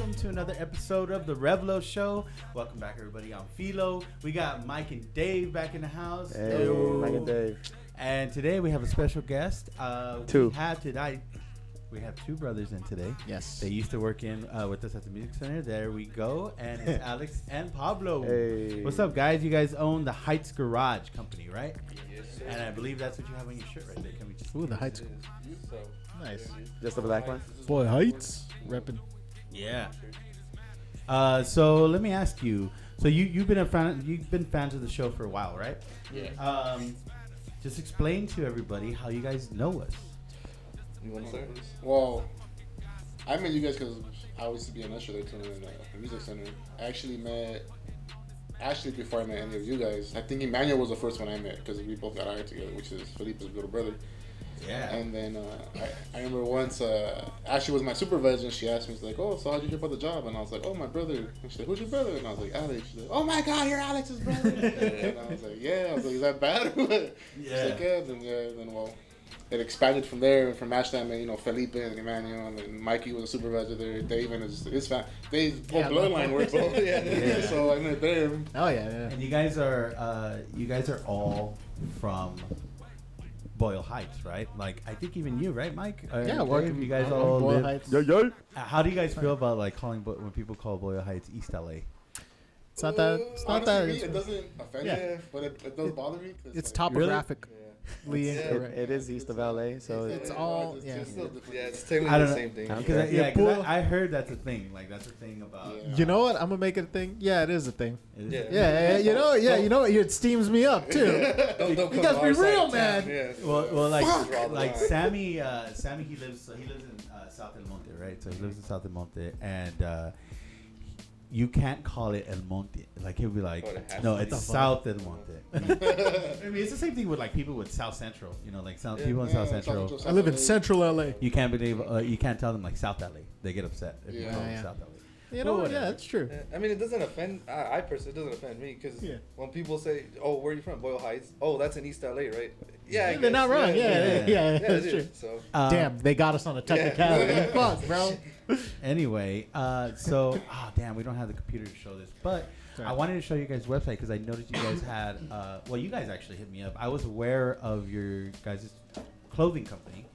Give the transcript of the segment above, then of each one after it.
welcome to another episode of the Revlo Show. Welcome back, everybody. I'm Philo. We got Mike and Dave back in the house. Hey, Mike and Dave. And today we have a special guest. Two. We have two brothers in today. Yes. They used to work in with us at the music center. There we go. And it's Alex and Pablo. Hey. What's up, guys? You guys own the Heights Garage Company, right? Yes, sir. And I believe that's what you have on your shirt right there. Can we just... Ooh, the Heights. Nice. Just the black one? Boy, Heights. Reppin'. Yeah. So let me ask you. So you've been fans of the show for a while, right? Yeah. Just explain to everybody how you guys know us. You want to start? Well, I met you guys because I used to be an usher there too in the music center. I actually met Ashley before I met any of you guys. I think Emmanuel was the first one I met because we both got hired together, which is Felipe's little brother. Yeah. And then I remember once Ashley was my supervisor and she asked me, she's like, "Oh, so how'd you hear about the job?" And I was like, "Oh, my brother." And she's like, "Who's your brother?" And I was like, "Alex." She's like, "Oh my God, you're Alex's brother." And I was like, "Yeah." I was like, "Is that bad?" She's like, "Yeah." Then well, it expanded from there. From Ashley, I met Felipe and Emmanuel, and then Mikey was a supervisor there. Dave and his family. Dave's whole bloodline works. Yeah. So I met there. Oh yeah. And you guys are all from Boyle Heights, right? Like, I think even you, right, Mike? Yeah, working. You guys all Boyle live. Heights. Yo. How do you guys feel about like calling when people call Boyle Heights East LA? It's not that. It's not Honestly, that. it doesn't offend me, but it does bother me. It's like, topographically incorrect. It is east of LA, so It's all it's yeah. still different. Yeah, it's technically I don't the know. same thing. Because I heard that's a thing. Like, that's a thing about. Yeah. You know what? I'm gonna make it a thing. Yeah, it is a thing. It is Yeah. a thing. Yeah. You know. Yeah. You know. It steams me up too. Don't You come guys to be our side real, of town. man. Yeah. Well, Fuck. like Sammy, he lives in South El Monte, right? So he lives in South El Monte, and you can't call it El Monte. Like, he'll be like, Oh, it has no, to it's be. South El Monte. I mean, it's the same thing with like people with South Central. Like people in South Central. I live in Central LA. You can't believe you can't tell them like South LA. They get upset if you Yeah. call them Yeah. South LA. You know. Well, Yeah, that's true. I mean, it doesn't offend. I personally, it doesn't offend me because when people say, "Oh, where are you from? Boyle Heights." Oh, that's in East LA, right? Yeah, I They're guess. not wrong. Yeah, that's it true. is. So Damn, they got us on a technicality. Yeah. Fuck, bro. Anyway, damn, we don't have the computer to show this, but I wanted to show you guys' website because I noticed you guys had. You guys actually hit me up. I was aware of your guys' clothing company,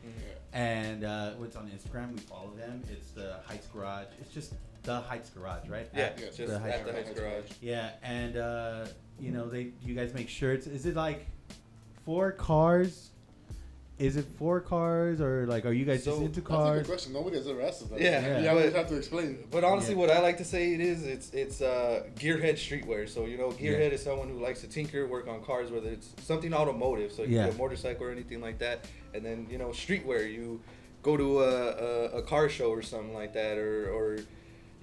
and it's on Instagram. We follow them. It's the Heights Garage. It's just the Heights Garage, right? yeah, At just the at Heights the Heights Garage. Yeah, and you guys make shirts. Is it like 4 cars? Is it 4 cars, or like are you guys just into That's a cars? good question. Nobody has ever asked us that. Yeah. You always have to explain. But honestly, what I like to say it's gearhead streetwear. So gearhead is someone who likes to tinker, work on cars, whether it's something automotive, so it could be a motorcycle or anything like that. And then streetwear, you go to a car show or something like that, or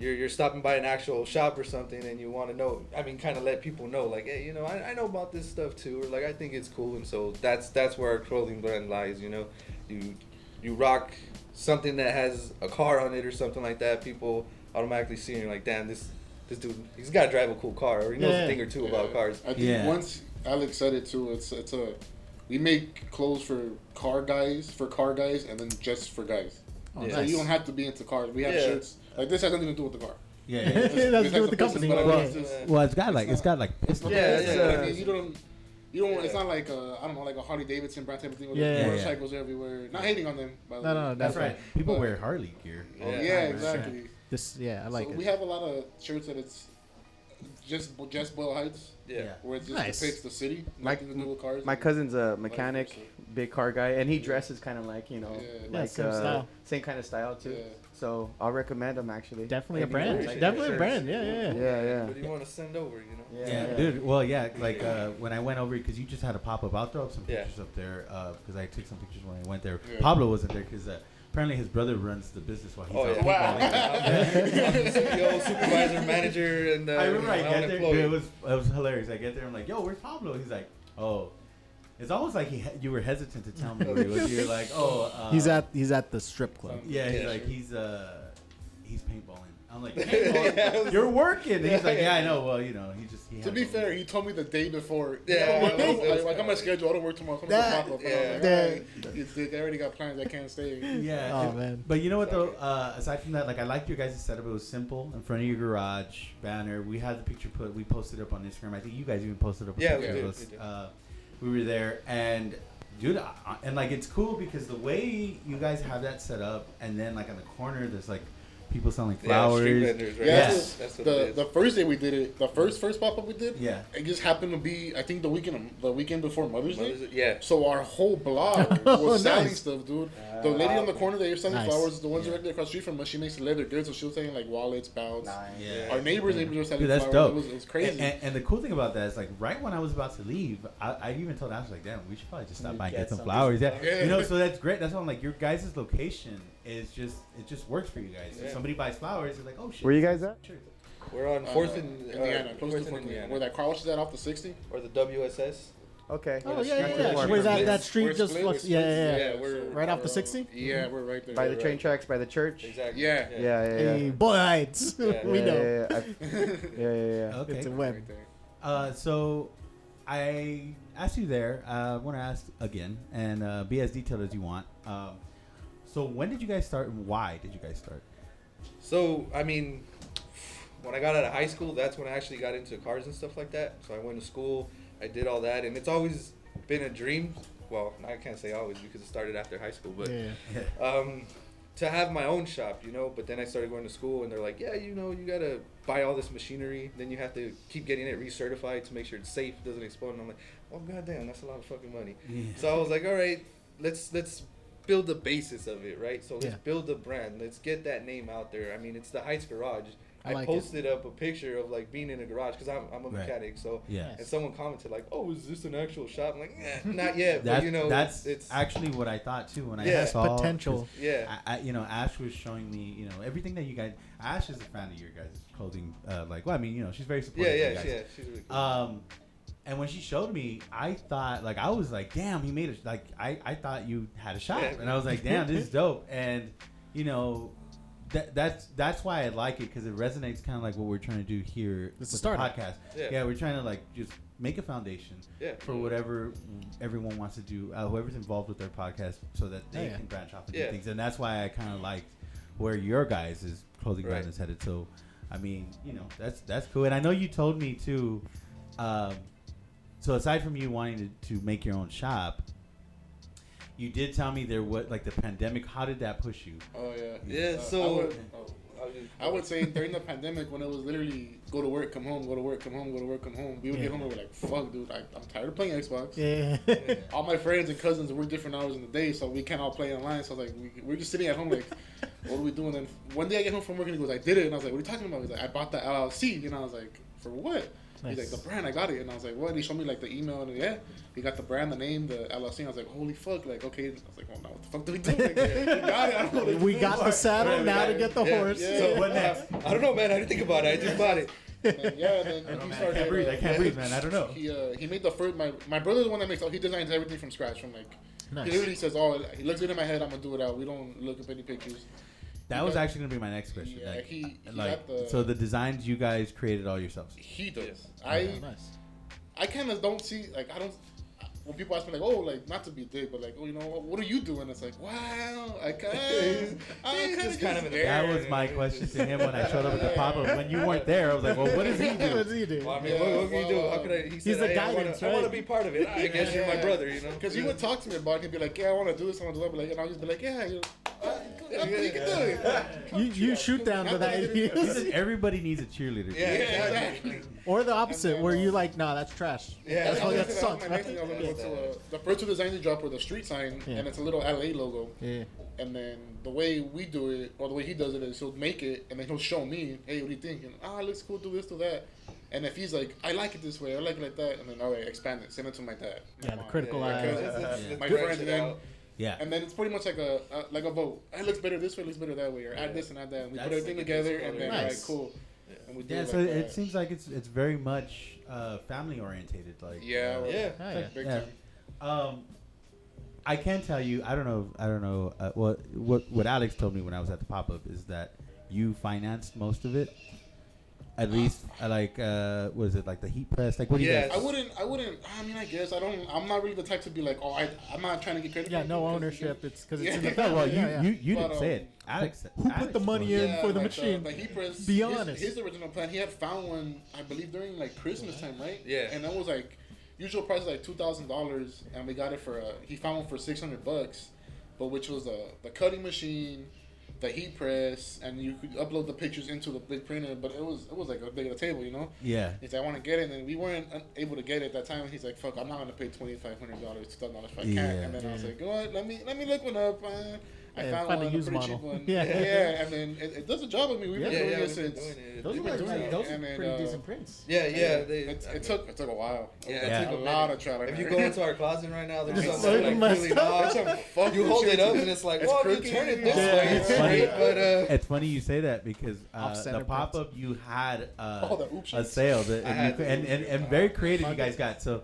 you're stopping by an actual shop or something, and you want to know. I mean, kind of let people know, like, hey, I know about this stuff too, or like I think it's cool, and so that's where our clothing brand lies. You rock something that has a car on it or something like that. People automatically see and you're like, damn, this dude, he's got to drive a cool car, or he knows a thing or two about cars. I think once Alex said it too, we make clothes for car guys, and then just for guys. Oh, So you don't have to be into cars. We have shirts. Like, this has nothing to do with the car. Yeah. It has to do with the company. Well, it's got like pistol. I mean, you don't. It's not like I don't know, like a Harley Davidson brand type of thing with motorcycles everywhere. Not hating on them. By the way. No, That's right. People wear Harley gear. All the time, right? Exactly. I like so it. we have a lot of shirts that it's just Boyle Heights. Yeah. Where it just Nice. depicts the city. Nothing to do with cars. My cousin's a mechanic, big car guy, and he dresses kind of like, like same style. same kind of style too. Yeah. So I'll recommend him actually. Definitely a brand. Like Definitely a shirts. brand. Yeah. Yeah. What do you want to send over? Yeah, dude. Well, like when I went over, because you just had a pop-up. I'll throw up some Yeah. pictures up there because I took some pictures when I went there. Yeah. Pablo wasn't there because apparently his brother runs the business while he's Oh, out. yeah. Wow. I'm the CEO, supervisor, manager, and I remember I my get own there. employee. Dude, it was hilarious. I get there. I'm like, yo, where's Pablo? He's like, oh. It's almost like you were hesitant to tell me where he was. You're like, oh. He's at the strip club. Yeah, he's Yeah, like sure. he's paintballing. I'm like, paintball? You're working. And he's like, yeah, I know. Well, he To be fair, he told me the day before. Yeah. Like on my schedule, I don't work tomorrow. Something pop up. They already got plans. I can't stay. Yeah. Oh, man. But you know what though? Aside from that, like I liked your guys' setup. It was simple. In front of your garage banner. We had the picture we posted up on Instagram. I think you guys even posted up. A picture of us. We were there, and dude, and like it's cool because the way you guys have that set up, and then like on the corner, there's like people selling flowers. Street vendors, right? Yes. That's The first day we did it, the first pop-up we did, it just happened to be, I think, the weekend before Mother's Day. Yeah. So our whole block was selling Nice. stuff, dude. The lady on the corner that you're selling Nice. flowers, the ones directly across the street from us, she makes leather goods, so she was selling like wallets, belts. Yeah. Our neighbors were selling Dude, that's flowers. dope. It was crazy. And the cool thing about that is like right when I was about to leave, I even told Ash like, damn, we should probably just stop by and get some flowers. Yeah. So that's great. That's why I'm like, your guys' location is just it just works for you guys. If somebody buys flowers, they're like, oh shit. Where you guys at? We're on 4th and Indiana, close to 4th and Indiana. where that car wash is at off the 60. Or the WSS. Okay. Oh, Where the yeah, street yeah. corner Where is. that street We're just split, looks. we're split. Yeah. We're Right off the 60? Yeah, we're right there. By the train tracks, by the church. Exactly. Yeah. Yeah. Hey, boy heights. Yeah. We know. Yeah. Okay. It's a web. Right there. So I asked you there. I want to ask again and be as detailed as you want. So when did you guys start and why did you guys start? So, I mean, when I got out of high school, that's when I actually got into cars and stuff like that. So I went to school, I did all that, and it's always been a dream. Well, I can't say always because it started after high school, but to have my own shop, But then I started going to school, and they're like, yeah, you gotta buy all this machinery. Then you have to keep getting it recertified to make sure it's safe, doesn't explode. And I'm like, oh goddamn, that's a lot of fucking money. Yeah. So I was like, all right, let's build the basis of it, right? So let's Yeah. build the brand. Let's get that name out there. I mean, it's the Heights Garage. I like posted up a picture of like being in a garage because I'm a mechanic. So Yeah. and someone commented like, "Oh, is this an actual shop?" I'm like, not yet, That, but that's it's actually what I thought too when Yeah. I saw Potential. yeah. Ash was showing me, everything that you guys. Ash is a fan of your guys' clothing. She's very supportive. of you guys. She's really cool. And when she showed me, I thought, I was like, damn, he made it. I thought you had a shop. Yeah. And I was like, damn, this is dope. And, that's why I like it because it resonates kind of like what we're trying to do here It's a with the startup. podcast. Yeah. We're trying to, just make a foundation for whatever everyone wants to do, whoever's involved with their podcast so that they can branch off and do things. And that's why I kind of like where your guys' clothing brand is headed. So, I mean, that's cool. And I know you told me, too, so aside from you wanting to make your own shop, you did tell me there was the pandemic. How did that push you? Oh yeah. Yeah. So I would say during the pandemic when it was literally go to work, come home, go to work, come home, go to work, come home. We would get home and we're like, fuck, dude, I'm tired of playing Xbox. Yeah. All my friends and cousins work different hours in the day, so we can't all play online. So I was like, we're just sitting at home like, what are we doing? And one day I get home from work and he goes, I did it. And I was like, what are you talking about? He's like, I bought the LLC. And I was like, for what? Nice. He's like, the brand, I got it. And I was like, what? And he showed me the email and he got the brand, the name, the LLC. And I was like, holy fuck, okay. I was like, well, now what the fuck do we do? We got it. I don't know what to We do. got the saddle, now to get the horse. Yeah. So what next? I don't know, man. I didn't think about it. I just bought it. And then he started. I can't breathe, man. I don't know. He made the first. My brother's the one that makes. He designs everything from scratch. Nice. He literally says, "Oh, he looks good in my head. I'm gonna do it out. We don't look up any pictures." That was actually gonna be my next question. Yeah, he got the. So the designs you guys created all yourselves. He does. Nice. I kind of don't see I don't. When people ask me not to be dick, but what are you doing? It's like, wow, I kind of there. That was my question to him when I showed up at the pop-up. When you weren't there, I was like, well, what does he do? What does he do? Well, I mean, what can you do? How could I? He said, He's the hey, guidance, I want to right? be part of it. I guess you're my brother, Because he would talk to me about it and be like, yeah, I want to do this, I want to do that. And I'll just be like, yeah, you can do it. You shoot down with He ideas. said everybody needs a cheerleader. Yeah, exactly. Or the opposite, where you're like, nah, that's trash. Yeah, That's Oh, what that sucks. my next thing I was gonna go to. The first two designs he dropped were the street sign, Yeah. and it's a little LA logo. Yeah. And then the way we do it, or the way he does it, is he'll make it, and then he'll show me, hey, what do you think? And, it looks cool, do this, do that. And if he's like, I like it this way, I like it like that, and then, all right, expand it, send it to my dad. Yeah, the critical eye. It's My branch friend, it then, out. Yeah. and then it's pretty much like a vote. It looks better this way, it looks better that way, or add this and add that. And we That's put everything like a together, discolor. and then, Nice. all right, cool. And we do Yeah, it so like it that. seems like it's very much family orientated. Yeah, Yeah. Oh, yeah. big Yeah. time. I can tell you, I don't know what Alex told me when I was at the pop-up is that you financed most of it. At least, was it like the heat press? Like, what do you guys? I wouldn't. I mean, I guess I don't. I'm not really the type to be like, oh, I'm not trying to get credit. Yeah, for no it ownership. It's because it's Yeah. in the family. Well, Yeah, you But, didn't say it. Alex. Who put the money in for the like machine? The heat press. Be honest. His original plan, he had found one, I believe, during like Christmas time, right? Yeah. And that was like usual price is like $2,000, and we got it for he found one for $600, but which was the cutting machine, the heat press, and you could upload the pictures into the big printer. But it was like a big of a table, you know. Yeah. He's like, I want to get it, and we weren't able to get it at that time. He's like, fuck, I'm not gonna pay $2,500, $2,000 if I can't. And then I was like, you know what? Let me look one up. I Yeah, found find one, a used pretty cheap model. one. Yeah. Yeah, and then it does a job with me. We've been doing it we've been since. doing it. Those We've are been doing it, those and are then, pretty decent prints. Yeah. It took a while. Yeah, It it took took a a lot minute. of trial. If you go into our closet right now, there's It's something so like messed really up. odd. You hold it up and it's like, It's well, you crooked. turn it this Yeah. way, It's it's funny. great, but It's funny you say that because Off-center the pop up you had the oops a sheets. sale I had the oops and very creative you guys got. So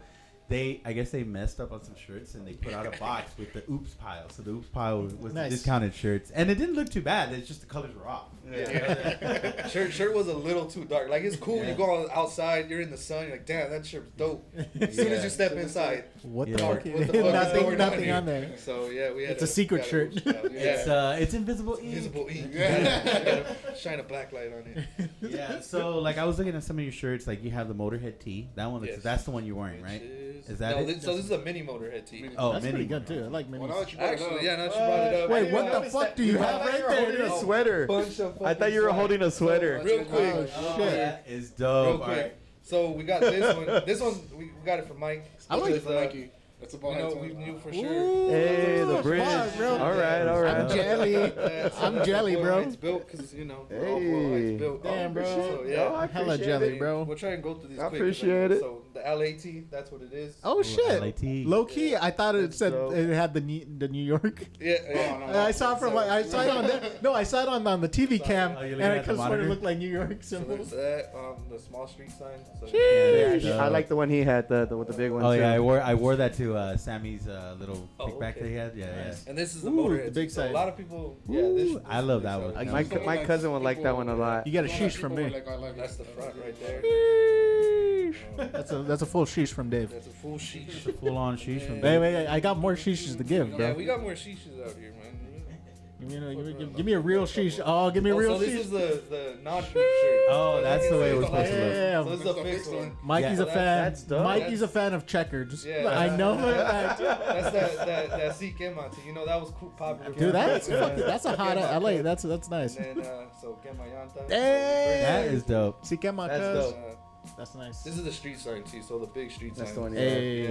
I guess they messed up on some shirts and they put out a box with the oops pile. So the oops pile was Nice. discounted shirts, and it didn't look too bad. It's just the colors were off. yeah. shirt was a little too dark. Like it's cool when you go outside, you're in the sun, you're like, damn, that shirt's dope. As soon as you step inside, What Yeah. the fuck? What the fuck is nothing going nothing here? on there. So yeah, we had It's a secret got shirt. oops pile. Yeah. It's invisible ink. Visible ink. Yeah. You gotta shine a black light on it. Yeah. So like I was looking at some of your shirts. Like you have the Motorhead tee. That one looks. Yes. That's the one you're wearing, right? Is that no, it? so this is a mini Motorhead tee. Oh, That's mini. pretty good too. I like minis. Well, now that you brought it Actually, up, yeah, now she brought it up. Wait, Yeah. what the fuck do you have right Holding there? a sweater. Bunch of I thought you were fucking holding a sweater. Real quick. Oh, Oh, shit. that is Real dope. quick. All right. So we got this one. This one we got it from Mike. I like Because, for Mikey. That's a ball. we know That's we one. knew for sure. Ooh, Hey, the fuck, bridge. bro. All right, all right. I'm jelly. Yeah, so I'm jelly, Boyle bro. Heights built because we're all Boyle Hey. Heights built. Damn, bro. So, Oh, yeah. I Hella appreciate jelly, it. bro. We'll try and go through these I quick. appreciate it. So the LAT, that's what it is. Oh shit! LAT. Low key, I thought it That's said dope. it had the New York. Yeah. Oh, no. I saw it from I saw it on I saw it on the TV cam, Oh, you're and looking I at the could swear it monitor? looked like New York So symbols. there's that, the small street sign. So Yeah, Sheesh. I like the one he had, the with the big one. Oh too. yeah, I wore that to Sammy's little Oh, kickback okay. that he had. Yeah, Nice. And this is the Ooh, Motorhead. the big so size. a lot of people. Ooh, Yeah, this I love that one. Like, Yeah. my cousin would like that one a lot. You got a People sheesh from me. were like, I like That's it. the front right there. That's a full sheesh from Dave. That's a full sheesh. Full on sheesh from Wait, I got more sheeshes to give, Yeah, bro. we got more sheeshes out here, man. Give me a real sheesh. Oh, give me a real So this sheesh. is the non-sheesh shirt. Oh, that's the way it was supposed to look. Yeah, So this is a fixed one. Mikey's Yeah. a fan. That's dope. Mikey's a fan of checkers. Yeah, I know for a fact. That's that CK Monty. You know that was cool, popular. Dude, that's a hot. I like it. That's nice. And then so get my yanta. Hey! That is dope. Si que That's macas. dope. That's nice. This is the street sign too. So the big street That's sign. the one. Hey.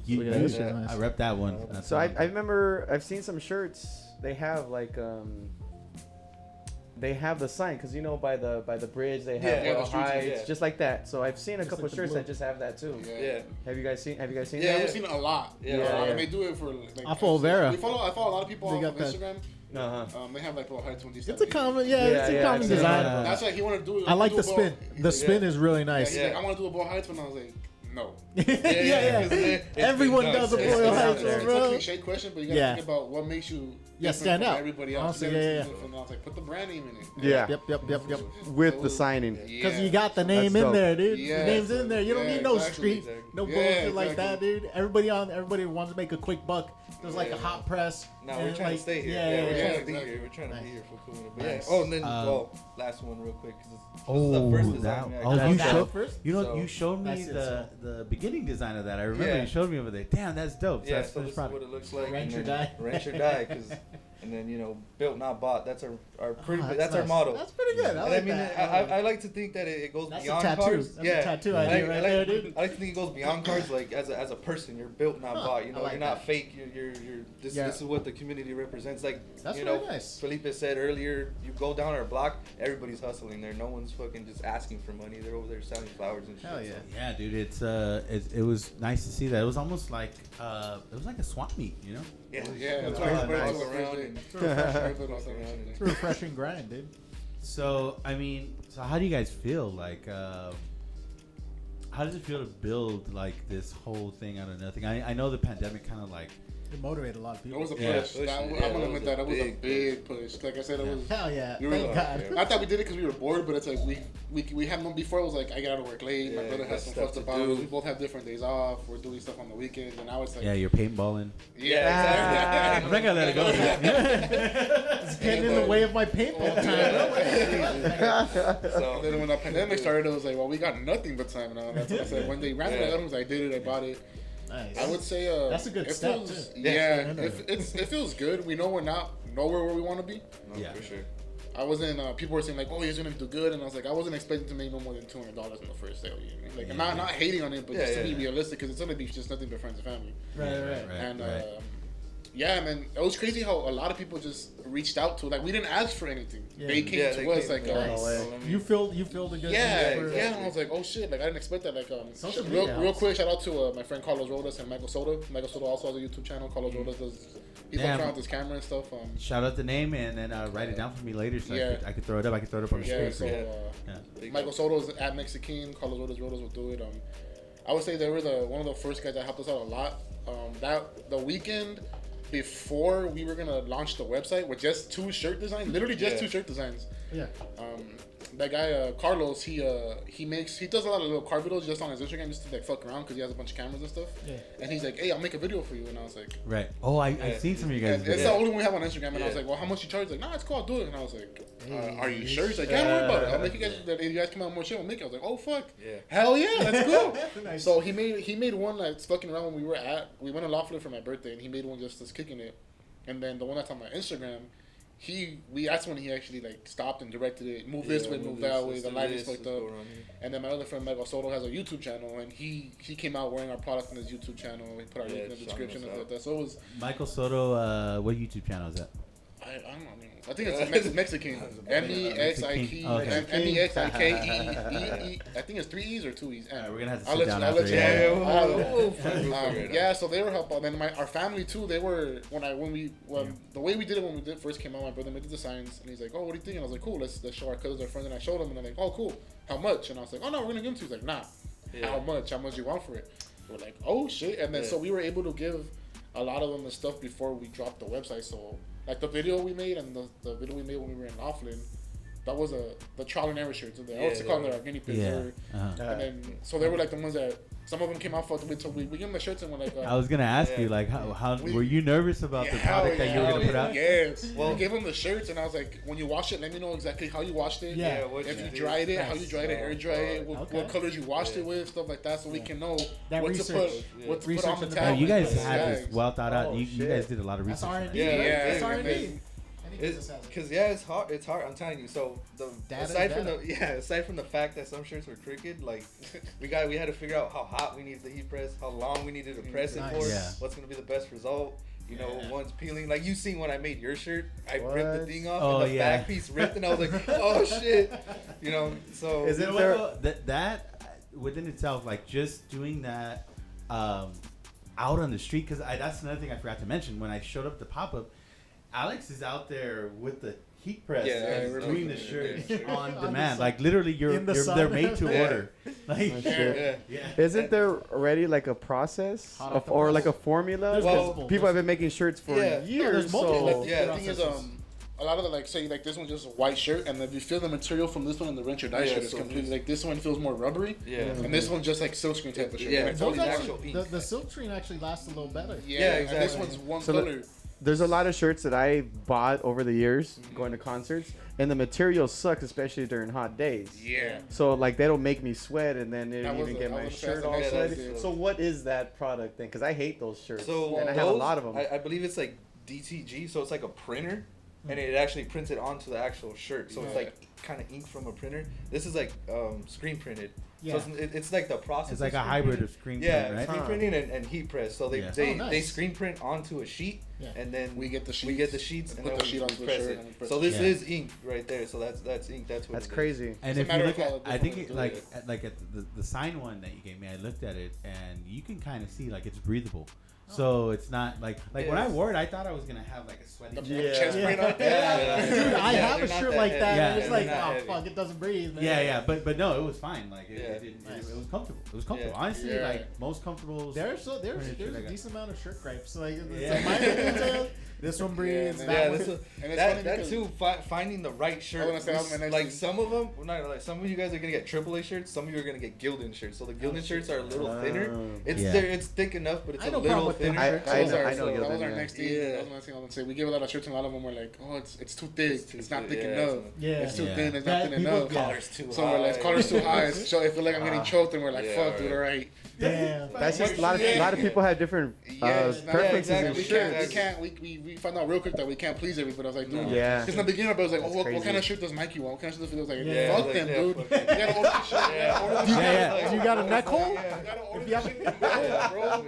Yeah, Look at that shit, nice. I rep that one. That's So I fine. remember I've seen some shirts. They have like they have the sign because you know by the bridge they have Yeah, Royal the streets, Heights, yeah. just like that. So I've seen a Just couple like the shirts blue. that just have that too. Yeah. Have you guys seen? Yeah, that? Yeah, I've seen it a lot. Yeah, yeah. And they do it for like. Off of Vera. I follow a lot of people They on got that. Instagram. Uh-huh. They have like little heights when these. It's a common, Yeah, it's a yeah, common it's design. That's like he wanted to do. I like do the a ball- spin. The spin is really Yeah, nice. he's Yeah, like, I want to do a ball heights when I was like, no. yeah. Everyone does a It's Boyle been Heights, done. It's a bro. cliche question, but you gotta Yeah. think about what makes you Yeah, different stand from out. everybody else. Honestly, yeah. And I was like, put the brand name in it. Yeah. Yep. With the signing. Because you got the name That's in dope. there, dude. Yeah. The name's in there. You don't Yeah, need no exactly. street, no Yeah, bullshit like exactly. that, dude. Everybody wants to make a quick buck. There's like a hot press. No, we're and, trying like, to stay here. Yeah, we're yeah. trying to be exactly. here. We're trying to be Nice. here for cool. But Nice. yeah. Oh, and then last one real quick because this is the first design. we actually you That showed first? you know So- you showed me That's it, the beginning design of that. I remember Yeah. you showed me over there. Damn, that's dope. So Yeah, that's so finished this is what product. it looks like. Rent and or then die. Rent or die, because, and then built not bought. That's our pretty. Oh, that's our nice. motto. That's pretty good. I And like I mean, that. I like to think that it goes That's a beyond tattoo. cars. That's a yeah, tattoo I idea like, right I there, like, dude. I like to think it goes beyond cars. Like as a person, you're built not Huh, bought. I like You're not that. fake. You're this Yeah. is what the community represents. Like That's you really know, nice. Felipe said earlier, you go down our block, everybody's hustling there. No one's fucking just asking for money. They're over there selling flowers and shit. Hell yeah. Yeah, dude, it was nice to see that. It was almost like it was like a swamp meet, you know? Yeah, Yeah, that's Walk why everybody around goes and- around. It's a refreshing grind, dude. So I mean, so how do you guys feel? Like, how does it feel to build like this whole thing out of nothing? I know the pandemic kind of like It motivated a lot of It people. was a push. Yeah. I'm Yeah, gonna that admit was that. a It was a big big push. Like I said, it was. Hell yeah. We were Thank God. I thought we did it because we were bored, but it's like we had one before. It was like I got out of work late. My Yeah, brother has some stuff stuff to to do. do. We both have different days off. We're doing stuff on the weekends, and I was like, Yeah, you're paintballing. yeah, I'm not gonna let it go. It's getting in the way of my paintball time. So, And then when the pandemic started, it was like, well, we got nothing but time now. That's what I said. When they ran out of items, I did it. I bought it. Nice. I would say That's a good it step, feels, too. Yeah, Yeah. it feels good. We know we're not nowhere where we want to be. no, Yeah. for sure. I wasn't. People were saying like, "Oh, he's gonna do good," and I was like, I wasn't expecting to make no more than $200 in the first sale. You know? Like, I'm not hating on it, but just to be realistic, because it's gonna be just nothing but friends and family. Right. And yeah, man, it was crazy how a lot of people just reached out to. Like, we didn't ask for anything. Yeah. They came to us like, Nice. You filled a good yeah, need for- and I was like, oh shit, like I didn't expect that. Like, Social media real helps. quick, shout out to my friend Carlos Rodas and Michael Soto. Michael Soto also has a YouTube channel. Carlos Rodas he's Damn. around with his camera and stuff. Shout out the name and then write it down for me later so Yeah. I could throw it up. I could throw it up on the Yeah, screen. so Yeah. Michael Soto is at Mexican. Carlos Rodas will do it. I would say they were one of the first guys that helped us out a lot. That the weekend before we were gonna launch the website with just 2 shirt designs, literally just 2 shirt designs. Yeah. That guy Carlos, he does a lot of little car videos just on his Instagram just to like fuck around because he has a bunch of cameras and stuff. Yeah. And he's like, hey, I'll make a video for you, and I was like, Right. Oh, I've seen some of you guys. it's the only one we have on Instagram, and I was like, well, how much you charge? He's like, nah, it's cool, I'll do it. And I was like, are you sure? He's like, yeah, don't worry about it. I'll make you guys. If you guys come out with more shit, we'll make it. I was like, oh fuck, hell yeah, that's cool. Nice. So he made one that's fucking around when we went to Lawfully for my birthday, and he made one just us kicking it. And then the one that's on my Instagram, that's when he actually like stopped and directed it, move this way, move that way, the lighting's fucked up. And then my other friend Michael Soto has a YouTube channel, and he came out wearing our product on his YouTube channel. We put our link in the description and stuff like that. So it was Michael Soto, what YouTube channel is that? I don't know. I think it's Mexican. MEXIK. I think it's 3 E's or 2 E's. Alright, we're gonna have to I'll sit let down you after. know. Yeah, so they were helpful. Then our family too. They were the way we did it when we first came out. My brother made the designs, and he's like, "Oh, what do you think?" And I was like, "Cool, let's show our cousins, our friends." And I showed them, and they're like, "Oh, cool. How much?" And I was like, "Oh no, we're gonna give them to you." He's like, "Nah. How much? How much do you want for it?" We're like, "Oh shit!" And then so we were able to give a lot of them the stuff before we dropped the website. So like the video we made and the video we made when we were in Laughlin, that was the trial and error shirts. I also call them our guinea pigs. And then so they were like the ones that some of them came out fucked with. So we gave them the shirts and we're like, I was gonna ask you like how were you nervous about the product that you were gonna put out? Yes. Well, we gave them the shirts and I was like, when you wash it, let me know exactly how you washed it. Yeah. If you dried it, how you dried it, air dry it, what colors you washed it with, stuff like that, so we can know what to put on the No, tag. you guys had this well thought out. You guys did a lot of research. That's R&D. Yeah, That's R&D. Because it's hard. It's hard. I'm telling you. So aside from the fact that some shirts were crooked, like we had to figure out how hot we needed the heat press, how long we needed to press it for, what's gonna be the best result. You know, one's peeling. Like you seen when I made your shirt, I ripped the thing off and the back piece ripped, and I was like, oh shit. You know, so is it that within itself, like just doing that out on the street? Because that's another thing I forgot to mention when I showed up the pop up. Alex is out there with the heat press and doing the shirt on demand. Like literally, they're made to order. Like, Isn't there already like a process or like a formula? Well, people have been making shirts for years. The thing is, a lot of the say like this one's just a white shirt, and if you feel the material from this one and the wrench or dye shirt, it's completely like this one feels more rubbery. And this one's just like silkscreen type of shirt. The silk screen actually lasts a little better. Exactly. And this one's one color. There's a lot of shirts that I bought over the years going to concerts, and the material sucks, especially during hot days. Yeah. So like that'll make me sweat, and then it'll even get my shirt all sweaty. So what is that product then? Because I hate those shirts, and I have a lot of them. I believe it's like DTG, so it's like a printer, and it actually prints it onto the actual shirt. So it's like kind of ink from a printer. This is like screen printed. Yeah. So it's like the process. It's like a hybrid of screen print, right? Screen printing and heat press. So they screen print onto a sheet, and then we get the sheets. We get the sheets and then we press it. So this is ink right there. So that's ink. That's crazy. And if you look at, I think it, like at the sign one that you gave me, I looked at it and you can kind of see like it's breathable. So it's not like when I wore it, I thought I was gonna have like a sweaty chest print on. Dude, I have a shirt like that. Yeah, And it's like, not oh heavy. fuck, it doesn't breathe. Man. Yeah, but no, it was fine. Like it Nice. was comfortable. It was comfortable. Yeah. Honestly, Yeah. like most comfortable. There's a Furniture decent amount of shirt gripes. Like, it's Yeah. like my opinion, this one breathes. Yeah, that Yeah, one. this is, And it's that funny that because- too. Finding the right shirt. I wanna say, that was my next Like thing. some of them, well, not like some of you guys are gonna get AAA shirts. Some of you are gonna get Gildan shirts. So the Gildan shirts are a little thinner. It's Yeah. it's thick enough, but it's I a know problem little with thin thinner. shirts. I know That Gildan, was our yeah. next thing. Yeah. That was the next thing I was gonna say. We gave a lot of shirts, and a lot of them were like, "Oh, it's too thick. It's not too- thick yeah, enough. Yeah. It's too Yeah. thin. It's Yeah, not thin people- enough." yeah. Collar's too So we're like, "Collar's too high." So I feel like I'm getting choked, and we're like, Yeah, "Fuck, right. dude, all right." Damn. That's just a lot of people have different Yes, preferences exactly. in We shirts. can't. We found out real quick that we can't please everybody. I was like, dude. Yeah. Because in the beginning, I was like, That's what kind crazy. of shirt does Mikey want? What kind of shirt does he want? I was like, Yeah. fuck Like, them, yeah, dude. fuck You gotta order the shit. Yeah. Order the Yeah. Do you got a neck hole? You gotta order If the you shit. Bro.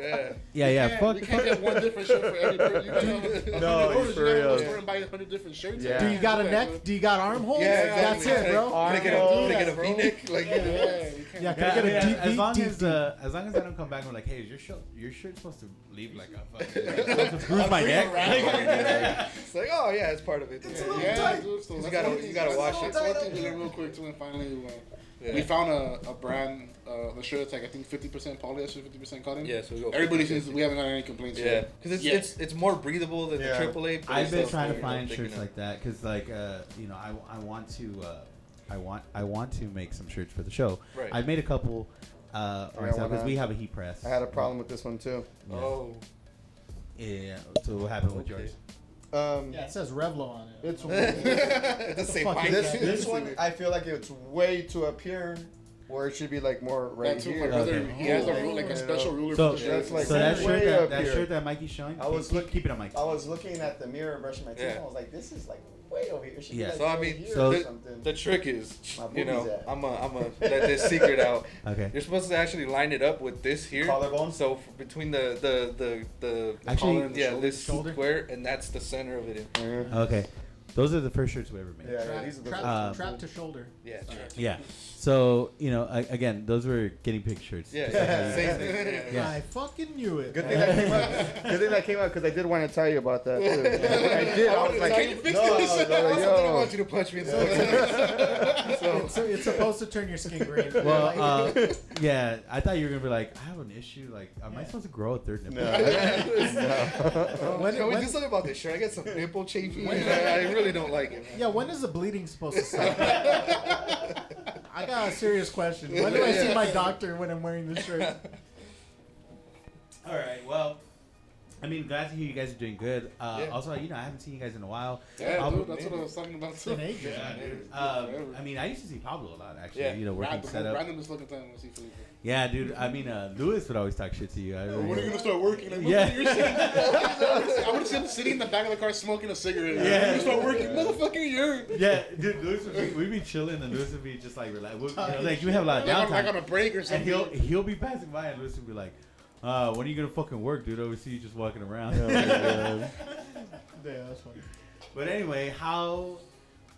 Yeah. Yeah. Fuck. We can't get one different shirt for every person. You gotta No, orders, for you gotta real. go to the store and buy 100 different shirts. Yeah. Do you got a neck? Do you got armholes? Yeah, That's exactly. it, bro. Can I get Armholes. a V-neck? Like, Yeah, we can't. Yeah, can I get a Yeah, deep as long deep, as deep? as long as I don't come back and like, hey, is your shirt supposed to leave like a fucking bruise my neck? it's like, oh yeah, it's part of it. Yeah, dude. So You that's gotta- one thing- you gotta that's wash one it. thing- One thing we learned real quick too, and finally Yeah. we found a brand. The shirt's like I think 50% polyester, 50% cotton. Yeah, so we go. Everybody seems we haven't got any complaints. Yeah, yet. because Yeah. it's more breathable than Yeah. the AAA. but I've it's been still, trying to you know, find thick shirts enough. like that because like I want to I want to make some shirts for the show. Right. I've made a couple because wanna- we have a heat press. I had a problem with this one too. Yeah. Oh, Yeah. So what happened with Okay. yours? Yeah, it says Revlo on it. It's it doesn't say fuck Mike. is this one. I feel like it's way too up here, where it should be like more right That too, my here. brother, Okay. he has a rule, like a special ruler So, for the that's shirts. like so that way shirt up that here. shirt that Mikey's showing. I was keep it on Mike. I was looking at the mirror, brushing my teeth, Yeah. and I was like, "This is like way over here. It should Yeah. be like So I right mean, here so- or something." The trick is, My you know, boobies at. I'm a let this secret out. Okay. You're supposed to actually line it up with this here. Collarbone? So between the Actually- collar and shoulder- this shoulder? square, and that's the center of it. Okay. Those are the first shirts we ever made. Yeah, these are the Trap to shoulder. Yeah. Yeah. So again, those were guinea pig shirts. Yeah. Just like how you- Same thing. Yeah. I fucking knew it. Good thing that came out. Good thing that came out because I did want to tell you about that too. I did. I was like, Can you fix no, this? no, I didn't yo. want you to punch me. So It's supposed to turn your skin green. Well, yeah, I thought you were gonna be like, I have an issue. Like, am I supposed to grow a third nipple? When- can we when- do something about this shirt? I got some nipple chafing. I really don't like it. yeah, when is the bleeding supposed to stop? I got a serious question. When do I see my doctor when I'm wearing this shirt? All right. Well, I mean, glad to hear you guys are doing good. Yeah. Also, I haven't seen you guys in a while. Yeah, I'll- dude, that's what I was talking about It's too. an age. Yeah, dude. I mean, I used to see Pablo a lot, actually. Yeah. You know, working setup. Randomest looking time when I see Felipe. Yeah, dude. I mean, Lewis would always talk shit to you. When are you gonna start working? Like, Yeah. you're sitting. I would have seen him sitting in the back of the car smoking a cigarette. Yeah. When are you gonna start working, motherfucker? You're Yeah, dude. Lewis we'd be chilling, and Lewis would be just like, relax. Like you have a lot of like on downtime, a break or and something. he'll be passing by, and Lewis would be like, when are you gonna fucking work, dude? I always see you just walking around. Yeah, that's funny. But anyway, how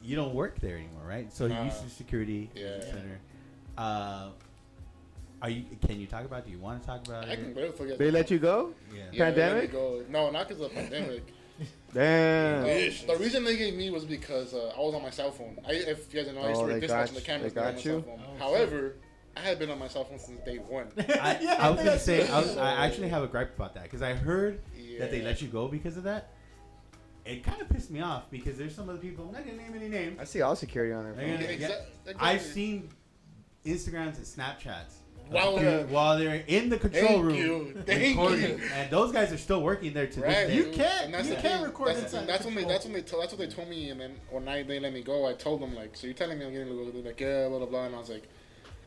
you don't work there anymore, right? So you used to do security Yeah. center. Are you? Can you talk about it? Do you want to talk about I can it? barely forget. They let you go? Yeah. Yeah, Pandemic? they let me go. No, not because of the pandemic. Damn. The reason they gave me was because I was on my cell phone. If you guys know, I used to Oh, work they dispatching got the cameras they on got my you? cell phone. Oh, However, I had been on my cell phone since day one. I was gonna say I actually have a gripe about that because I heard that they Yeah. let you go because of that. It kind of pissed me off because there's some other people. I'm not gonna name any names. I see all security on their Yeah, phone. yeah. Exactly. I've seen Instagrams and Snapchats Wow. while they're in the control Thank room you. Thank recording, you. and those guys are still working there to Right. this You day. can't- And that's you the can't thing. record that's, inside that's the what they told me. And then when they let me go, I told them like, so you're telling me I'm getting to go? They're like, yeah, blah blah blah. And I was like,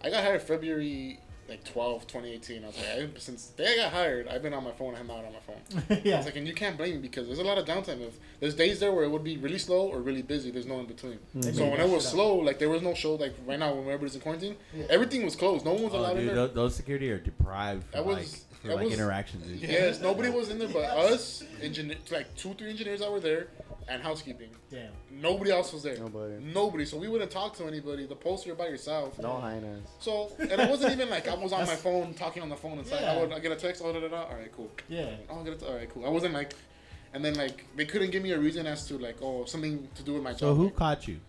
I got hired February 12, 2018. I was like, since the day I got hired, I've been on my phone. I'm not on my phone. I Yeah. was like, and you can't blame me because there's a lot of downtime. If there's days there where it would be really slow or really busy, there's no in between. They So made when that it was shit up. slow, like there was no show. Like right now, when everybody's in quarantine, everything was closed. No one was Oh, allowed in dude, there. those security are deprived That for was- like that was- interactions. Dude. Yes, nobody was in there but us, like 2-3 engineers that were there, and housekeeping. Damn. Nobody else was there. Nobody. So we wouldn't talk to anybody. The poster you're by yourself. No highness. So, and it wasn't even like I was on my phone talking on the phone inside. Yeah. I get a text. All right, cool. Yeah. All right, cool. I wasn't like, and then like they couldn't give me a reason as to like something to do with my job. So who caught you?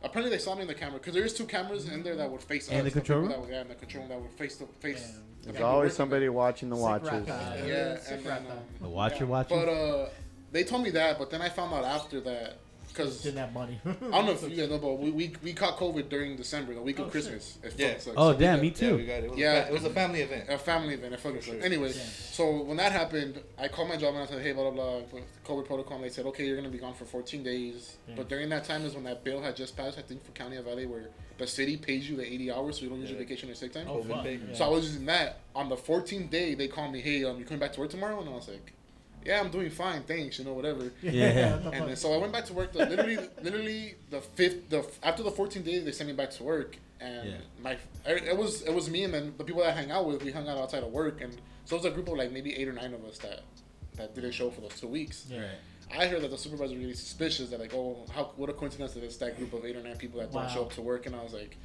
Apparently they saw me in the camera because there's 2 cameras in there that would face us. And the control room? In the control room that would face to face. There's always somebody watching the watchers. Yeah, and then, The watcher watching? But they told me that, but then I found out after that because Didn't have money. I don't know if you guys know, but we caught COVID during December, the week of Christmas. Yeah. Oh, damn, me too. It was a family event. A family event. Sure. Anyway, so when that happened, I called my job and I said, hey, blah, blah, blah, COVID protocol. And they said, okay, you're going to be gone for 14 days. Yeah. But during that time is when that bill had just passed, I think, for County of LA, where the city pays you the 80 hours, so you don't use your vacation or sick time. Oh, fuck. Yeah. So I was using that. On the 14th day, they called me, hey, you coming back to work tomorrow? And I was like, yeah, I'm doing fine, thanks, whatever. Yeah. And then, so I went back to work. Literally the 5th, after the 14th day, they sent me back to work, and it was me and then the people that I hang out with. We hung out outside of work, and so it was a group of like maybe 8 or 9 of us that didn't show for those 2 weeks. Yeah. I heard that the supervisor was really suspicious. That like, what a coincidence that it's that group of 8 or 9 people that don't show up to work, and I was like.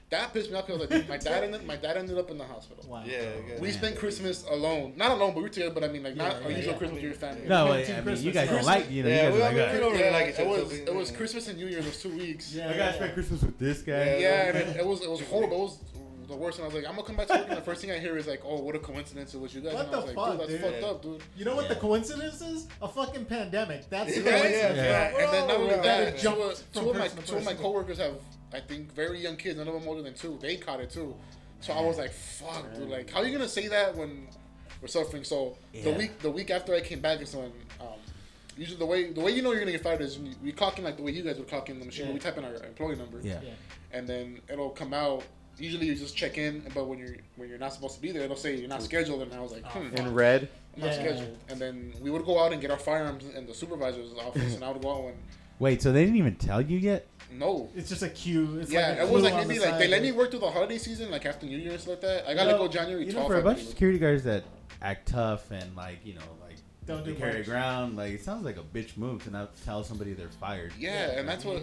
That pissed me off because like, my dad ended up in the hospital. Wow. Yeah. We spent Christmas alone. Not alone, but we were together. But I mean, like not a usual Christmas with your family. No, I mean, you guys don't like, we don't really like each other. It was Christmas and New Year those 2 weeks. I gotta spend Christmas with this guy. Yeah, and it was horrible. It was the worst. And I was like, I'm gonna come back to work, and the first thing I hear is like, oh, what a coincidence it was you guys. What and I was the like, fuck, dude, that's fucked up, dude. You know what the coincidence is? A fucking pandemic. That's the Yeah. coincidence. And then not only that, jumped two of my coworkers have, I think, very young kids. None of them older than 2. They caught it too. So I was like, fuck, dude. Like, how are you gonna say that when we're suffering? So the week after I came back is when usually the way you know you're gonna get fired is we clock in like the way you guys would clock in the machine. We type in our employee number. And then it'll come out. Usually you just check in, but when you're not supposed to be there, it'll say you're not scheduled. And I was like, in red. I'm not scheduled. And then we would go out and get our firearms in the supervisor's office, and I would go out and. Wait, so they didn't even tell you yet? No. It's just a queue. It's it was like maybe like they let me work through the holiday season, like after New Year and stuff like that. I gotta go January 12th. For a bunch of security guards that act tough and like don't they carry ground, like it sounds like a bitch move to not tell somebody they're fired. Yeah, and that's that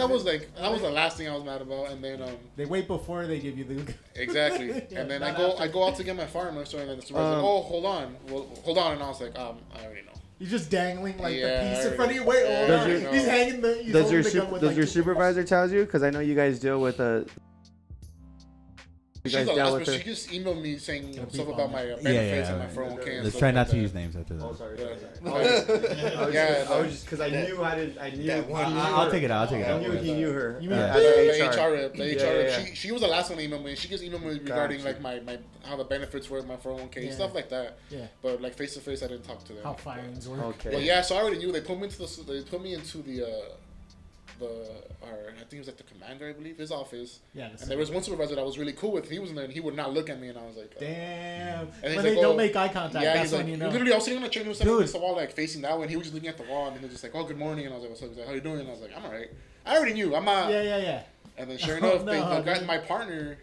was the last thing I was mad about. And then they wait before they give you the exactly. And then I go out to get my firearms, and then the supervisor's like, oh, hold on, and I was like, I already know. He's just dangling like the piece in front of you. Wait, hold on. He's hanging the. Does your supervisor tell you? Because I know you guys deal with a. She just emailed me saying stuff about my benefits and my 401k. Let's try not to use names after that. Oh, sorry. I was just because I knew. I'll take it out. I knew he knew her. You mean the HR rep? She was the last one to email me. She just emailed me regarding like my how the benefits work, my 401k, stuff like that. Yeah. But like face to face, I didn't talk to them. How firings work. Okay. Well, yeah. So I already knew. They put me into the I think it was like the commander, I believe, his office. Yeah. And there was one supervisor that I was really cool with. He was in there, and he would not look at me, and I was like, damn. And they don't make eye contact. Yeah, that's when you know. Literally, I was sitting on the chair, and he was sitting against the wall, like facing that way, and he was just looking at the wall, and he was just like, oh, good morning, and I was like, what's up? He's like, how you doing? And I was like, I'm alright. I already knew. I'm not. Yeah. And then sure enough, my partner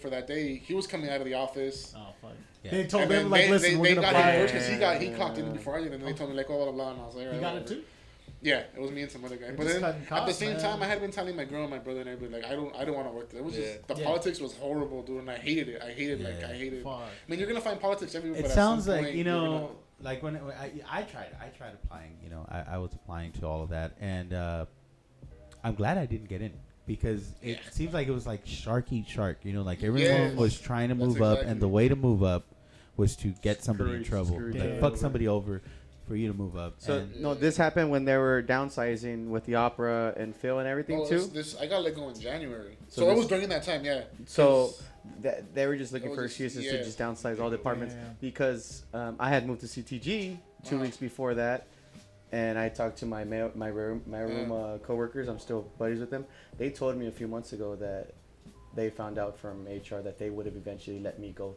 for that day, he was coming out of the office. Oh fuck. Yeah. They told him like, listen, we're gonna fire him first because he clocked in before I did, and then they told me like, oh, blah blah, and I was like, you got it too. Yeah, it was me and some other guy. But then at the same time, I had been telling my girl and my brother and everybody like, I don't want to work there. It was just the politics was horrible, dude, and I hated it. I hated it. I mean, you're gonna find politics everywhere. It sounds like like when I tried applying. I was applying to all of that, and I'm glad I didn't get in. Because it seems like it was like shark eat shark, like everyone was trying to move up, and the way to move up was to get somebody in trouble, like fuck somebody over for you to move up. So this happened when they were downsizing with the opera and Phil and everything too. I got let go in January, so it was during that time, yeah. So they were just looking for excuses to just downsize all departments because I had moved to CTG 2 weeks before that. And I talked to my room coworkers. I'm still buddies with them. They told me a few months ago that they found out from HR that they would have eventually let me go.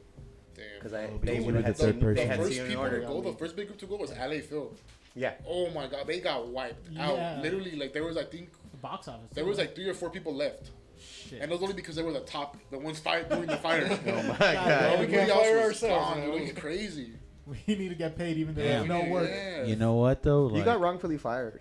Damn. Because they would have had seen an order. The first big group to go was LA Phil. Yeah. Oh my God, they got wiped out. Literally, like there was, I think, the box office. There was like 3 or 4 people left. Shit. And it was only because they were the ones fired doing the fire. Oh my God. Everybody else was gone. It was crazy. We need to get paid even though there's no work. Yeah. You know what though? You got wrongfully fired.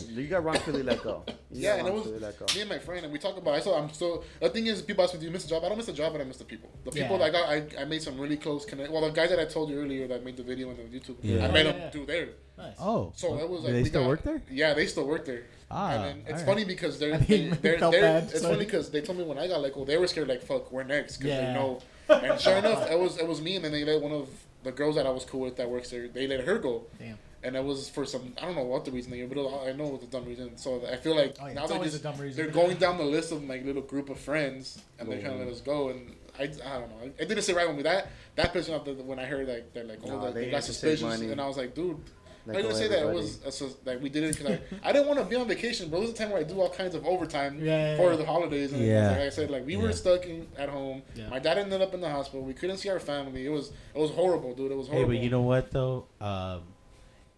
You got wrongfully let go. Yeah, and it was me and my friend, and we talk about. The thing is, people ask me, "Do you miss a job?" I don't miss a job, but I miss the people. The people that I made some really close connect. Well, the guys that I told you earlier that made the video on the YouTube, I met them through there. Nice. Oh, so it was like do they still work there? Yeah, they still work there. And then it's funny because it's funny because they told me when I got let go, they were scared like fuck, we're next because they know. And sure enough, it was me, and then they let one of the girls that I was cool with that works there. They let her go. Damn. And it was for some, I don't know what the reason, but I know it was a dumb reason. So I feel like now they're going down the list of my little group of friends, and they're trying to let us go. And I don't know. It didn't sit right with me. That pissed me off when I heard like they're like, they got suspicious, and I was like, dude. I didn't say that it was like we did it because I didn't want to be on vacation, bro. This is a time where I do all kinds of overtime for the holidays. And like I said, like we were stuck at home. Yeah. My dad ended up in the hospital. We couldn't see our family. It was horrible, dude. It was horrible. Hey, but you know what though?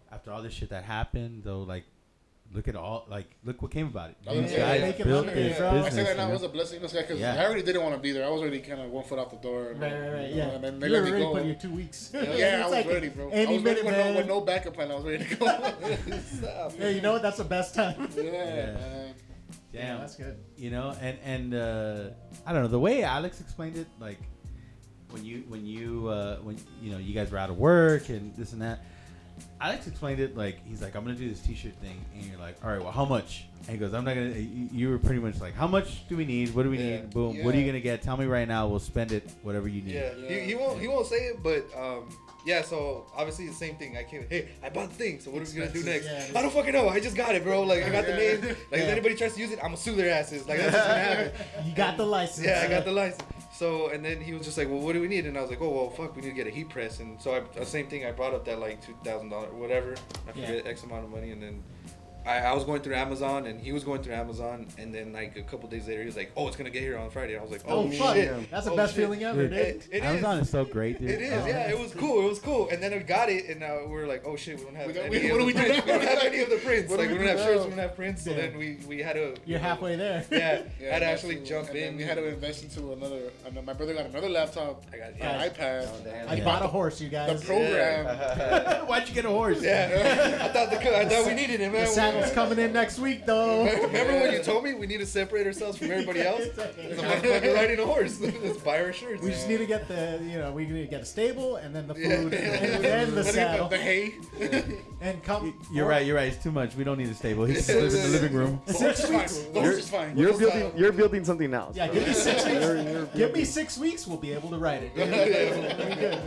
After all this shit that happened, though, like, look what came about it. These guys built this business. I say that now was a blessing because I already didn't want to be there. I was already kind of 1 foot out the door. Right. Yeah. And then they you were let me ready go. for your 2 weeks. Yeah, I was ready, bro. I was ready with no backup plan. I was ready to go. Yeah, you know what? That's the best time. Yeah, man. Damn, that's good. You know, and I don't know, the way Alex explained it, like when you you guys were out of work and this and that. Alex explained it like he's like, I'm gonna do this T-shirt thing, and you're like, all right, well, how much? And he goes, I'm not gonna. You were pretty much like, how much do we need? What do we need? Boom. What are you gonna get? Tell me right now. We'll spend it. Whatever you need. Yeah. He won't say it, but so obviously the same thing. I bought the thing. So what are we gonna do next? I don't fucking know. I just got it, bro. Like I got the name. Like if anybody tries to use it, I'm gonna sue their asses. Like that's what's gonna happen. You got the license. Yeah, I got the license. So, and then he was just like, well, what do we need? And I was like, oh, well, fuck, we need to get a heat press. And so, the same thing, I brought up that, like, $2,000, whatever. I forget, X amount of money. And then I was going through Amazon, and he was going through Amazon. And then, like, a couple days later, he was like, oh, it's going to get here on Friday. And I was like, oh fuck. shit. That's the best feeling ever, dude. Amazon is so great, dude. It is, yeah. It was cool. And then we got it, and now we're like, oh, shit, we don't have any what do we do? We don't have any of the prints. Like, we don't have shirts, we don't have prints. So then we had to... You're halfway there. Yeah, had to actually jump in. We had to invest into another... My brother got another laptop. I got an iPad. I bought a horse, you guys. The program. Why'd you get a horse? Yeah. I thought we needed it, man. The saddle's coming in next week, though. Remember when you told me we need to separate ourselves from everybody else? The motherfucker riding a horse. Let's buy our shirts. We just need to get we need to get a stable and then the food and then the saddle. The hay. And come. You're right. It's too much. We don't need a stable. He can live in the living room. 6 weeks. The horse is fine. You're building something else. Yeah, give me 6 weeks. Give me 6 weeks. We'll be able to write it. We'll be good.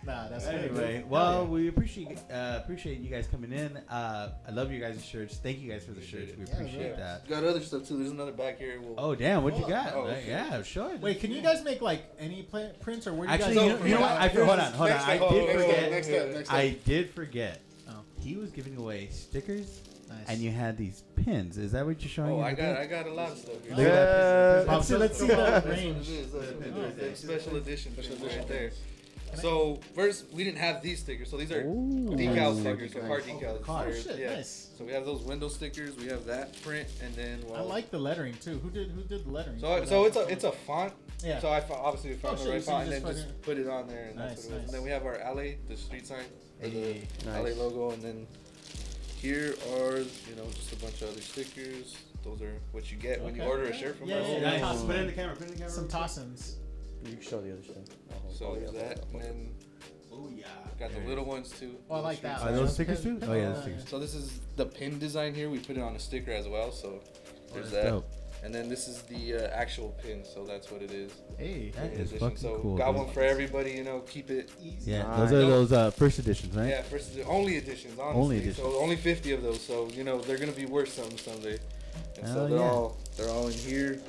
Nah, that's anyway. Well, we appreciate you guys coming in. I love you guys' shirts. Thank you guys for the shirts. We appreciate that. Got other stuff too. There's another back here. Oh damn! What you got? Yeah, sure. Wait, can you guys make like any prints or where do you actually? guys? You know what? Hold on. Next step. I did forget. He was giving away stickers. Nice. And you had these pins. Is that what you're showing? Oh, I got a lot of stuff here. Let's see the range. Special edition right there. So first, we didn't have these stickers. So these are decal stickers, so car decals. Oh shit, nice. So we have those window stickers. We have that print, and then I like the lettering too. Who did the lettering? So it's a font. Yeah. So I obviously found the right so font, and then just put it on there, and that's what it was. And then we have our LA, the street sign, the LA logo, and then here are just a bunch of other stickers. Those are what you get when you order a shirt from us. Yeah. Nice. Put it in the camera. Some tossins. You can show the other stuff. So there's that, and then got the little ones too. Oh, I like that. Are those stickers too? Oh yeah, those stickers. So this is the pin design here. We put it on a sticker as well. So there's that. Dope. And then this is the actual pin. So that's what it is. Hey, that is fucking cool. Got one for everybody. Keep it easy. Yeah, those are those first editions, right? Yeah, only editions. Honestly. Only editions. So only 50 of those. So they're gonna be worth something someday. And so they're all in here.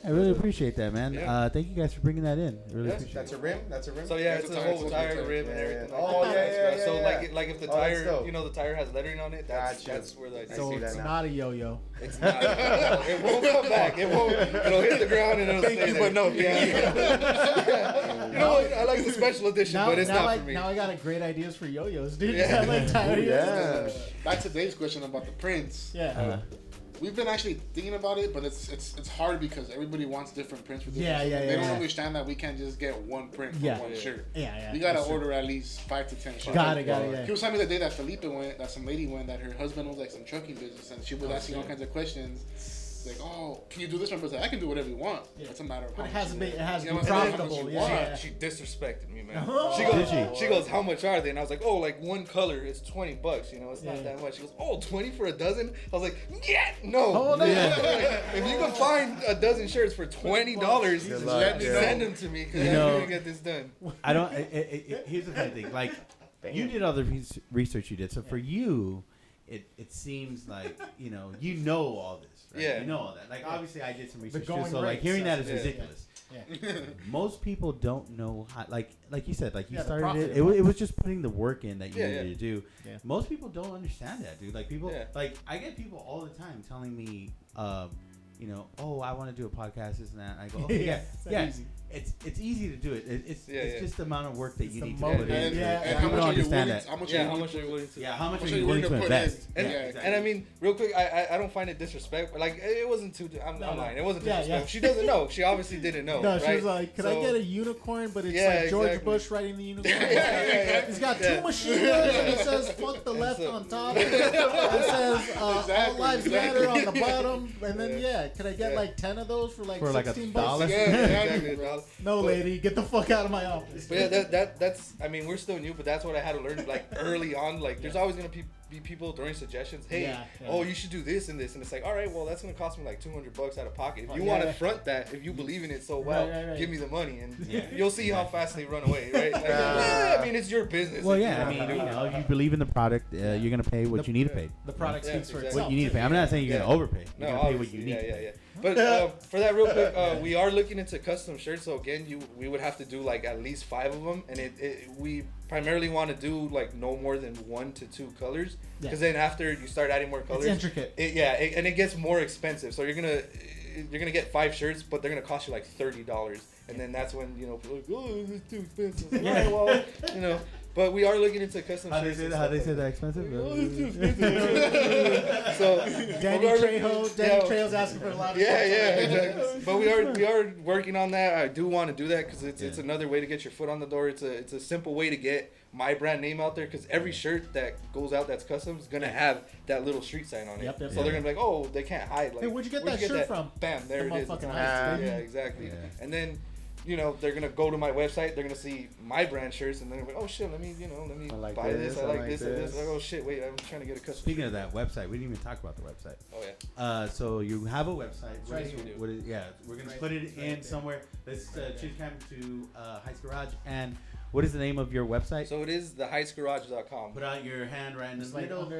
I really appreciate that, man. Yeah. Thank you guys for bringing that in. Really appreciate that's a rim. So it's a whole tire rim and everything. Oh yeah. So like if the tire, the tire has lettering on it, that's where the. So it's not a yo-yo. It's not. It won't come back. It won't. It'll hit the ground and it'll stay there. But no. Yeah. You know what? I like the special edition, but it's not for me. Now I got great ideas for yo-yos, dude. Yeah. Back to Dave's question about the prints. Yeah. We've been actually thinking about it, but it's hard because everybody wants different prints for different shirts. They don't understand that we can't just get one print for one shirt. Yeah. We gotta order at least 5 to 10 shirts. Got it. Yeah. He was telling me the day that Felipe went, that some lady went, that her husband was like some trucking business, and she was asking all kinds of questions. Like, oh, can you do this? I was like, I can do whatever you want. It's a matter of how much. It has to be profitable. She disrespected me, man. Oh. She goes, how much are they? And I was like, oh, like one color is $20. You know, it's not that much. She goes, oh, 20 for a dozen? I was like, yeah, no. Like, if you can find a dozen shirts for $20, send them to me because I'm gonna get this done. I don't. Here's the funny thing. Like, you did all the research you did, so for you. It seems like you know all this, right? Yeah. You know all that. Like obviously, I did some research too, so like hearing that is ridiculous. Yeah. Most people don't know how, like you said, like you started it. It was just putting the work in that you needed to do. Yeah. Most people don't understand that, dude. Like people, like I get people all the time telling me, oh, I want to do a podcast, this and that. And I go, okay, yeah. It's easy to do it. It's just the amount of work that you need to put in. And how much are you willing to? How much are you willing to? Yeah, how much are you willing to invest? And I mean, real quick, I don't find it disrespectful. Like it wasn't too. I'm lying. It wasn't disrespectful. She doesn't know. She obviously didn't know. No, she was like, "Could I get a unicorn?" But it's like George Bush riding the unicorn. He's got 2 machine guns and it says "fuck the left" on top. It says "all lives matter" on the bottom. And then could I get like 10 of those for like $16? $1? No, lady, get the fuck out of my office. But that's. I mean, we're still new, but that's what I had to learn like early on. Like, there's always gonna be people throwing suggestions. Hey, you should do this and this, and it's like, all right, well, that's gonna cost me like $200 out of pocket. If you want to front that, if you believe in it so well, give me the money, and you'll see how fast they run away, right? Like, I mean, it's your business. Well, I mean, if you believe in the product, you're gonna pay what you need to pay. The product speaks for itself. What you need to pay. I'm not saying you're gonna overpay. You're gonna pay what you need. Yeah. But for that, real quick, we are looking into custom shirts. So again, we would have to do like at least 5 of them, and we primarily want to do like no more than 1 to 2 colors, because then after you start adding more colors, it's intricate. And it gets more expensive. So you're gonna get 5 shirts, but they're gonna cost you like $30, and then that's when people are like, oh, this is too expensive. Like, yeah, well, But we are looking into custom shirts. How they say that expensive? Oh, it's too expensive. So Danny Trejo's asking for a lot of stuff. Yeah, exactly. But we are working on that. I do want to do that because it's another way to get your foot on the door. It's a simple way to get my brand name out there, because every shirt that goes out that's custom is gonna have that little street sign on it. Yep. So they're gonna be like, oh, they can't hide. Like, hey, where'd you get that shirt from? Bam, there it is. Yeah, exactly. Yeah. And then, they're gonna go to my website. They're gonna see my brand shirts, and they're gonna be like, oh shit, let me buy this. I like this. Like, oh shit, wait, I'm trying to get a custom. Speaking of that website, we didn't even talk about the website. Oh yeah. So you have a website. What is we're gonna put it in somewhere. Let's choose time to Heights Garage. And what is the name of your website? So it is theheightsgarage.com. Put out your hand right in the middle.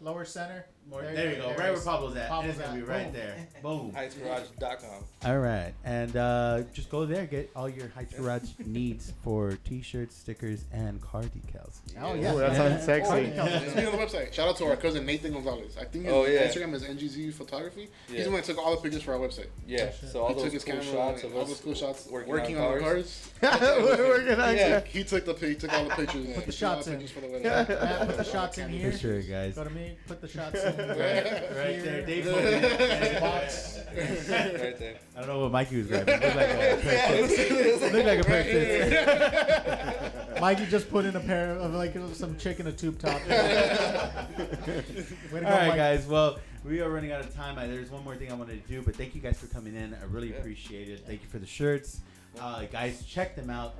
Lower center. There you go. Right where Pablo's at. It's going to be right there. Boom. Heightsgarage.com. All right. And just go there. Get all your Heights Garage needs for t-shirts, stickers, and car decals. Oh, yeah. That sounds sexy. Speaking of the website, shout out to our cousin Nathan Gonzalez. I think his Instagram is NGZ Photography. He's the one that took all the pictures for our website. Yeah. So all those cool shots of us working on the cars. Working on cars. He took all the pictures. Put the shots in. Matt, put the shots in here. For sure, guys. Go to me. Put the shots in. Right there. Dave box. Right there. I don't know what Mikey was grabbing. Looked like a pair of tits. Mikey just put in a pair of some chick in a tube top. All right, guys. Well, we are running out of time. There's one more thing I wanted to do, but thank you guys for coming in. I really appreciate it. Thank you for the shirts. Guys, check them out.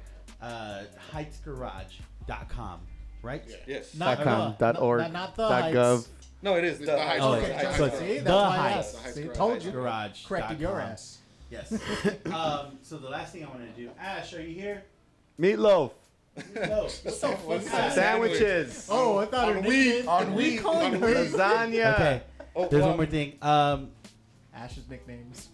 Heightsgarage.com, right? Yes. .com.org. Not the .gov. No, it is the Heights. So it's the Heights. See, told you. Garage. Corrected your ass. Yes. So the last thing I want to do. Ash, are you here? Meatloaf. No. Sandwiches. Oh, I thought on wheat. Lasagna. Okay. There's one more thing. Ash's nicknames.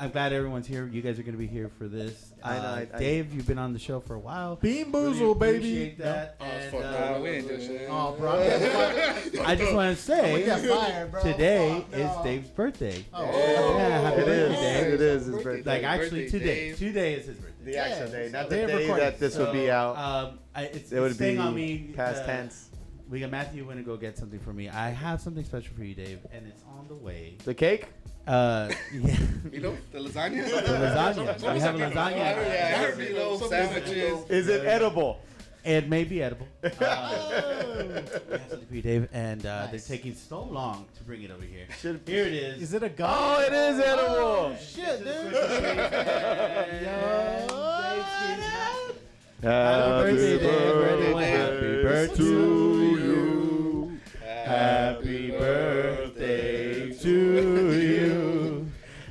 I'm glad everyone's here. You guys are going to be here for this. I Dave, you've been on the show for a while. Bean Boozle, really baby. Appreciate that. We ain't doing shit. Oh, bro. I just want to say, fired, bro. today is Dave's birthday. Oh. Yeah, happy birthday, Dave. It is his birthday. Like, actually, today. Today is his birthday. The actual day, not the day that this would be out. It would staying be on me. Past tense. We got Matthew went to go get something for me. I have something special for you, Dave, and it's on the way. The cake? Yeah. You know, the lasagna? The lasagna. We have a lasagna. Yeah, I heard meatloaf, sandwiches. Is it edible? It may be edible. We have something for you, Dave, and they're taking so long to bring it over here. Here it is. Is it a gun? Oh, it is edible. Oh, shit, dude. Happy birthday, happy birthday to you. Happy birthday to you.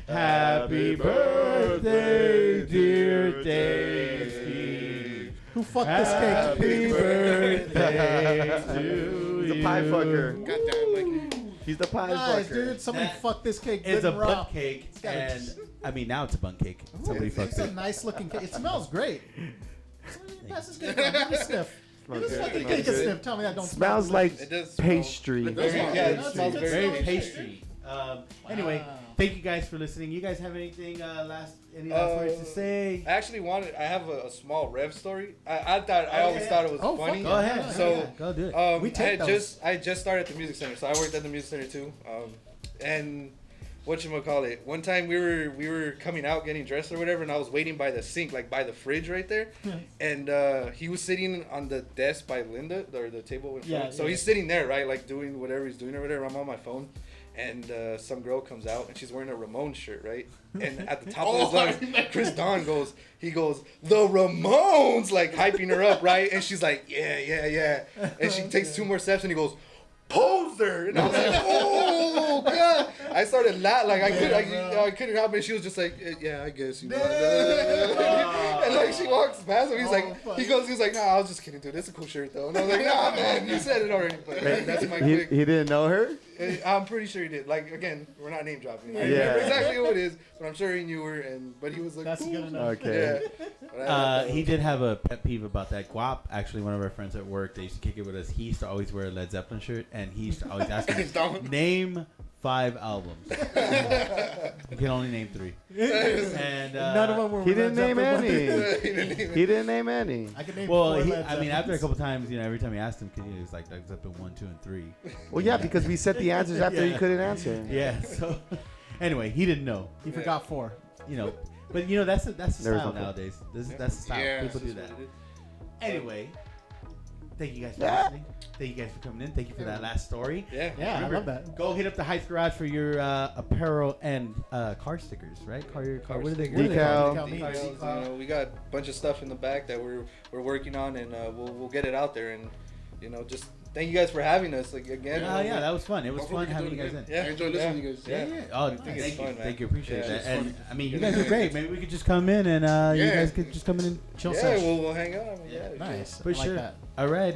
Happy birthday, dear Dave. Who fucked this cake? Happy birthday to you. He's a pie fucker. Goddamn, like. He's the pie Nice, fucker. dude. Somebody fucked this cake. It's good a and raw. butt cake, gotta- and I mean now it's a bun cake. Somebody fucked It's a it. nice looking cake. It smells great. Pass this cake. Give me a sniff. Give this good. fucking Smells cake a good. sniff. Tell me that don't Smells like It does smell. pastry. It does smell. Yeah, it That's smells good very stuff. Pastry. Anyway, thank you guys for listening. You guys have anything any last words to say? I actually I have a small Rev story. I always thought it was Oh, fuck funny. yeah. Go ahead. So, go do it. We take those. I just started at the music center, so I worked at the music center too. And whatchamacallit, one time we were coming out getting dressed or whatever, and I was waiting by the sink, like by the fridge right there. And he was sitting on the desk by Linda, or the table in front. Yeah, So yeah. he's sitting there, right, like doing whatever he's doing or whatever. I'm on my phone. And some girl comes out and she's wearing a Ramones shirt, right? And at the top of his lungs, Chris Don goes, the Ramones, like hyping her up, right? And she's like, yeah. And she takes 2 more steps and he goes, poser. And I was like, oh god. I started laughing, like I couldn't help it. She was just like, yeah, I guess you know. And like she walks past him, he goes like, nah, I was just kidding, dude. It's a cool shirt though. And I was like, nah, man, you said it already. But that's my He quick. didn't know her? I'm pretty sure he did. Like again, we're not name dropping. I Yeah. remember exactly who it is, but I'm sure he knew her. But he was like, That's cool. good enough. Okay. Yeah. But I He did have a pet peeve about that. Guap, actually, one of our friends at work, they used to kick it with us. He used to always wear a Led Zeppelin shirt, and he used to always ask me, name 5 albums. You can only name 3. And None of them were. He didn't Led name Zeppelin, any. He didn't name any. but I could name well, 4 he, Led I mean, after a Zeppelins. couple times, every time he asked him, he was like Led Zeppelin 1, 2, and 3. Well, yeah, because we set the answers after Yeah. he couldn't answer. Yeah. So, anyway, he didn't know. He forgot 4. But that's the There's style no- nowadays. That's the style. Yeah, People do that's that. what it Anyway, thank you guys for Yeah. listening. Thank you guys for coming in. Thank you for that last story. Yeah. Yeah, Remember, I love that. Go hit up the Heights Garage for your apparel and car stickers, right? Car. What are they? stickers. What are Decal. they called? Decals, we got a bunch of stuff in the back that we're working on, and we'll get it out there. And just thank you guys for having us. Like again. Yeah, that was fun. It was Hopefully fun we can having do you it guys in. again. I enjoy listening to you guys. Yeah. Oh, thank it's you. fun, man. Thank you. Appreciate Yeah, that. it's And fun. I mean, you guys are great. Maybe we could just come in and you Yeah. guys could just come in and chill. Yeah, sesh. we'll hang out. Yeah. Nice. For I like sure. that. All right,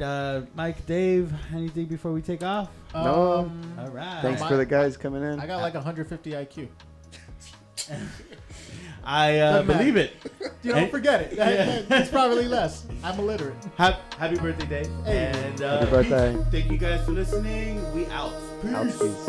Mike, Dave, anything before we take off? No. All right. Thanks for the guys coming in. I got like 150 IQ. I Doesn't believe matter. it. You don't forget it. Yeah. It's probably less. I'm illiterate. Happy birthday, Dave. Hey. And Happy birthday. Thank you guys for listening. We out. Out, Peace. peace.